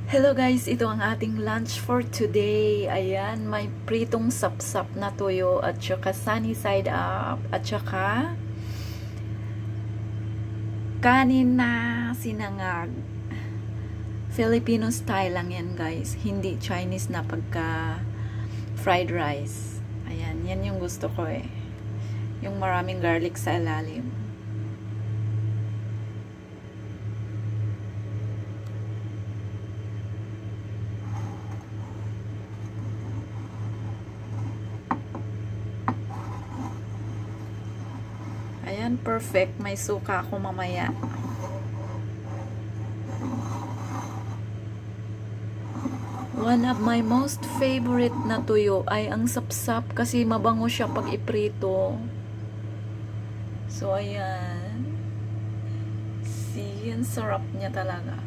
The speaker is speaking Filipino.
Hello guys, ito ang ating lunch for today. Ayan, may pritong sapsap na tuyo at saka sunny side up at saka kanin na sinangag. Filipino style lang yan guys, hindi Chinese na pagka fried rice. Ayan, yan yung gusto ko eh. Yung maraming garlic sa ilalim. Ayan, perfect. May suka ako mamaya. One of my most favorite na tuyo ay ang sapsap kasi mabango siya pag iprito. So, ayan. See, ang sarap niya talaga.